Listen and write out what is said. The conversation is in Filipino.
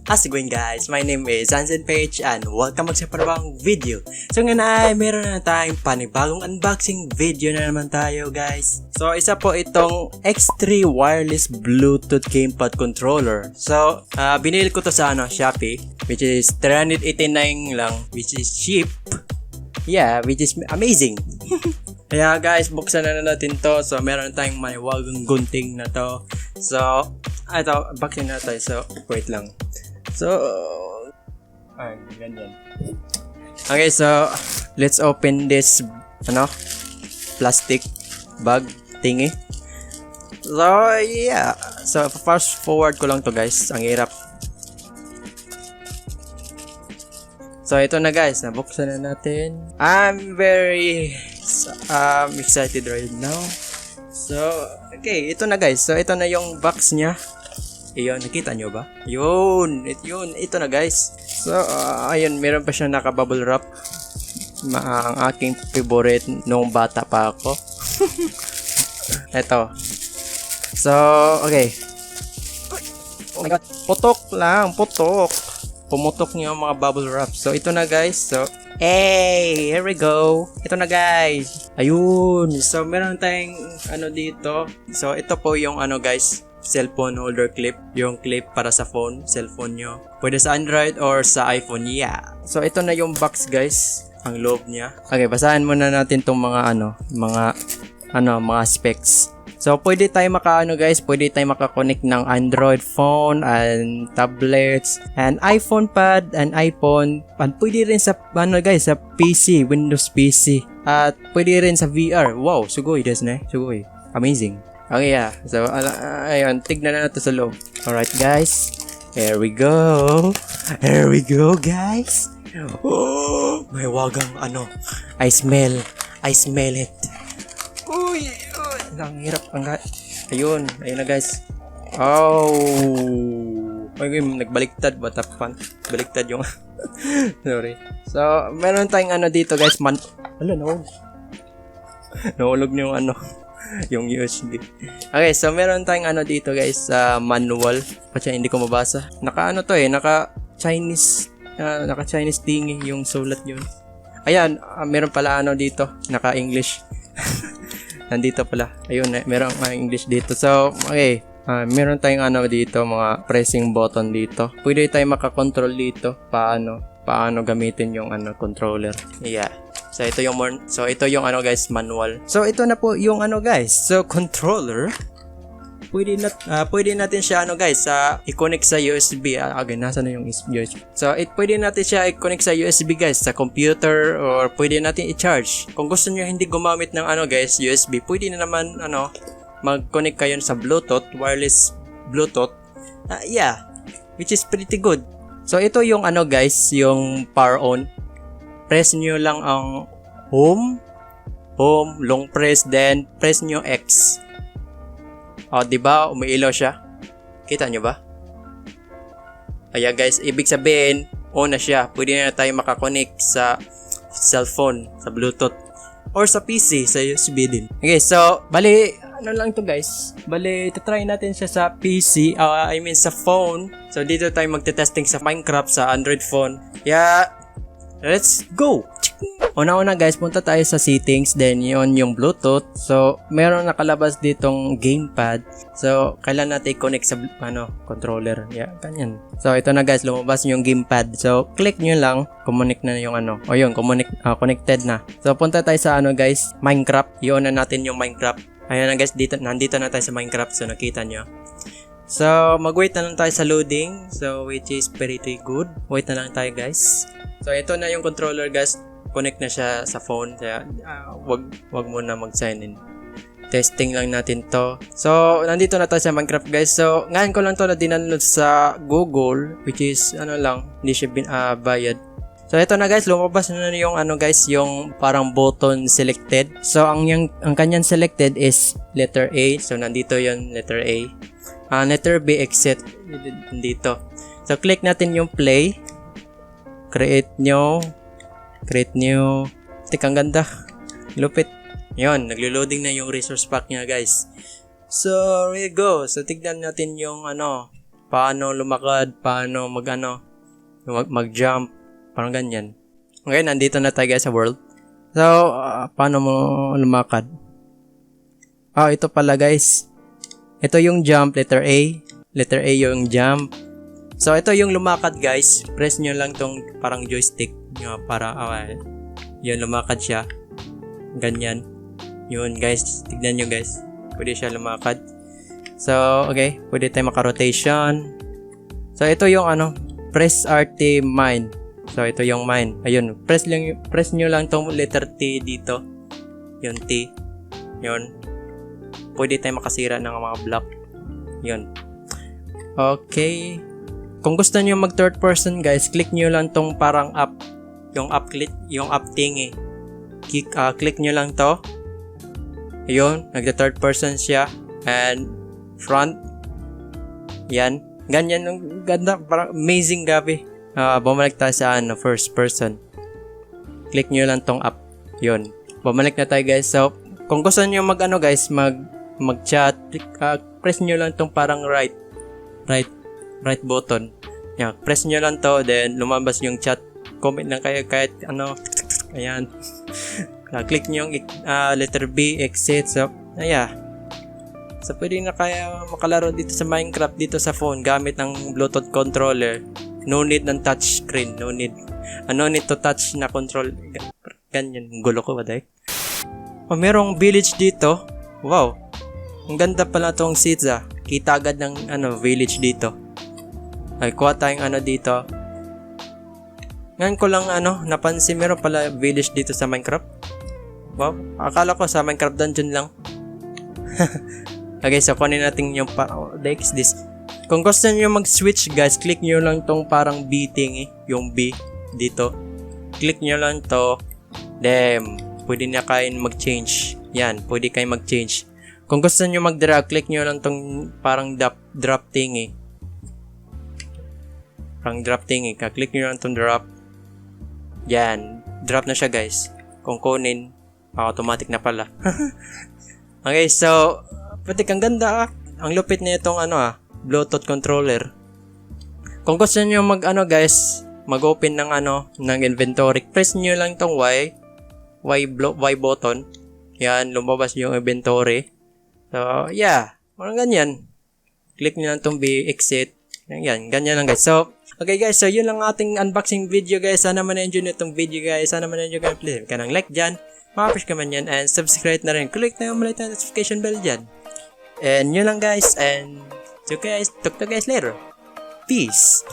How's it going guys? My name is Hansen Page and welcome sa panibagong video. So ngayon ay meron na tayong panibagong unboxing video na naman tayo guys. So isa po itong X3 wireless Bluetooth gamepad controller. So binili ko to sa Shopee, which is 389 lang, which is cheap. Yeah, which is amazing. Kaya guys, buksan na natin to. So meron tayong maniwagang gunting na to. So ito, unboxing na tayo. So wait lang. So, ganyan. Okay, so let's open this plastic bag thingy. So, yeah. So, fast forward ko lang to guys. Ang hirap. So, ito na guys. Nabuksan na natin. I'm very excited right now. So, okay. Ito na guys. So, ito na yung box niya. Ayun, nakita nyo ba? Yun, ito na guys. So, ayun, meron pa siya naka-bubble wrap. Ang aking favorite nung bata pa ako. Ito. So, okay. Oh my god, putok lang, putok. Pumutok niyo ang mga bubble wrap. So, ito na guys. So, hey, here we go. Ito na guys. Ayun. So, meron tayong dito. So, ito po yung guys, cellphone holder clip, yung clip para sa phone, cellphone nyo. Pwede sa Android or sa iPhone, yeah. So ito na yung box guys, ang loob niya. Okay, basahin muna natin tong mga mga specs. So pwede tayo pwede tayo makakonect ng Android phone and tablets and iPhone pad and iPhone, and pwede rin sa sa PC, Windows PC. At pwede rin sa VR. Wow, sugoi desu ne. Sugoi. Amazing. Okay, yeah. So, ayun. Tignan na natin sa loob. Alright, guys. Here we go. Here we go, guys. Oh, may wagang I smell it. Uy, ang hirap. Ayun na, guys. Oh. Okay, nagbaliktad. Batapan. Baliktad yung... Sorry. So, meron tayong dito, guys. Nahulog niyo yung yung USB. Okay, so meron tayong dito guys, manual. Kasi hindi ko mabasa. Naka naka Chinese thingy yung sulat yun. Ayan, meron pala dito, naka English. Nandito pala. Ayun, meron English dito. So, okay. Meron tayong dito, mga pressing button dito. Pwede tayong makakontrol dito paano gamitin yung controller. Yeah. So ito yung guys, manual. So ito na po yung guys. So controller, pwede natin siya guys, i-connect sa USB. Nasa na yung USB. So pwede natin siya i-connect sa USB guys, sa computer, or pwede natin i-charge. Kung gusto niyo hindi gumamit ng guys, USB, pwede na naman mag-connect kayo sa Bluetooth, wireless Bluetooth. Yeah, which is pretty good. So ito yung guys, yung power on. Press nyo lang ang home, long press, then press nyo X. Diba? Umiilaw siya. Kita nyo ba? Ayan guys, ibig sabihin, on na siya. Pwede na tayo makakonect sa cellphone, sa Bluetooth, or sa PC, sa USB din. Okay, so, bali, lang to guys. Bali, try natin siya sa PC, sa phone. So, dito tayo magte-testing sa Minecraft, sa Android phone. Yeah. Let's go! Una-una guys, punta tayo sa settings, then yun yung Bluetooth. So, meron nakalabas ditong gamepad. So, kailan natin i-connect sa controller. Yeah, ganyan. So, ito na guys, lumabas yung gamepad. So, click nyo lang, connect na yung connected na. So, punta tayo sa guys, Minecraft. Yun na natin yung Minecraft. Ayan na guys, nandito na tayo sa Minecraft. So, nakita nyo. So, mag-wait na lang tayo sa loading. So, which is pretty good. Wait na lang tayo guys. So, ito na yung controller guys. Connect na siya sa phone. Kaya, wag muna mag-sign in. Testing lang natin to. So, nandito na tayo sa Minecraft guys. So, ngayon ko lang to na dinanood sa Google. Which is, hindi siya bayad. So, ito na guys. Lumabas na yung guys, yung parang button selected. So, ang kanyang selected is letter A. So, nandito yung letter A. Letter B, exit. Dito. So, click natin yung play. Create new. Ang ganda. Lupit. Yun, naglo-loading na yung resource pack niya guys. So, here we go. So, tignan natin yung paano lumakad, paano mag-jump, parang ganyan. Okay, nandito na tayo guys sa world. So, paano mo lumakad? Ito pala guys. Ito yung jump, letter A. Letter A yung jump. So, ito yung lumakad guys. Press nyo lang tong parang joystick nyo para, yun, lumakad siya. Ganyan. Yun guys, tignan nyo guys. Pwede siya lumakad. So, okay, pwede tayo maka-rotation. So, ito yung press RT mine. So, ito yung mine. Ayun, press nyo lang tong letter T dito. Yun, T. Yun. Pwede tayo makasira ng mga block. Yun. Okay. Kung gusto nyo mag third person guys, click nyo lang tong parang up. Yung up thingy. Click nyo lang to. Ayun, nagda-third person siya. And front. Yan. Ganyan. Ganda. Parang amazing gabi. Bumalik tayo sa first person. Click nyo lang tong up. Yun. Bumalik na tayo guys. So, kung gusto nyo guys, mag-chat, press nyo lang tong parang right button. Yan. Press nyo lang to. Then, lumabas yung chat. Comment lang kayo kahit Ayan. Click nyo yung letter B, exit. So, So, pwede na kaya makalaro dito sa Minecraft dito sa phone gamit ng Bluetooth controller. No need ng touch screen. No need to touch na control. Ganyan. Gulo ko ba dahil? Merong village dito. Wow. Ang ganda pala tong seeds Kita agad ng village dito. Ay, kuha tayong dito. Ngayon ko lang napansin meron pala village dito sa Minecraft. Wow. Akala ko sa Minecraft dungeon lang. Okay, so kunin natin yung this. Kung gusto niyo mag-switch guys, click niyo lang tong parang B thing yung B dito. Click niyo lang to. Then, pwede na kayo mag-change. Yan, pwede kayo mag-change. Kung gusto niyo mag-drag, click niyo lang tong parang drop thing Parang drop thing Click niyo lang tong drop. Yan, drop na siya guys. Kung kunin, automatic na pala. Okay, so pati kang ganda Ang lupit na itong Bluetooth controller. Kung gusto niyo guys, mag-open ng ng inventory, press niyo lang tong Y button. Yan, lumabas yung inventory. So, parang ganyan. Click niyo lang tong B, exit. Yan, ganyan lang guys. So, okay guys, so yun lang ating unboxing video guys. Sana man na-enjoy nyo itong video guys. Sana man na-enjoy kayo. Please, ka ng like dyan. Makapush ka man yan. And subscribe na rin. Click na yung maliit na notification bell dyan. And yun lang guys. And so guys, talk to guys later. Peace.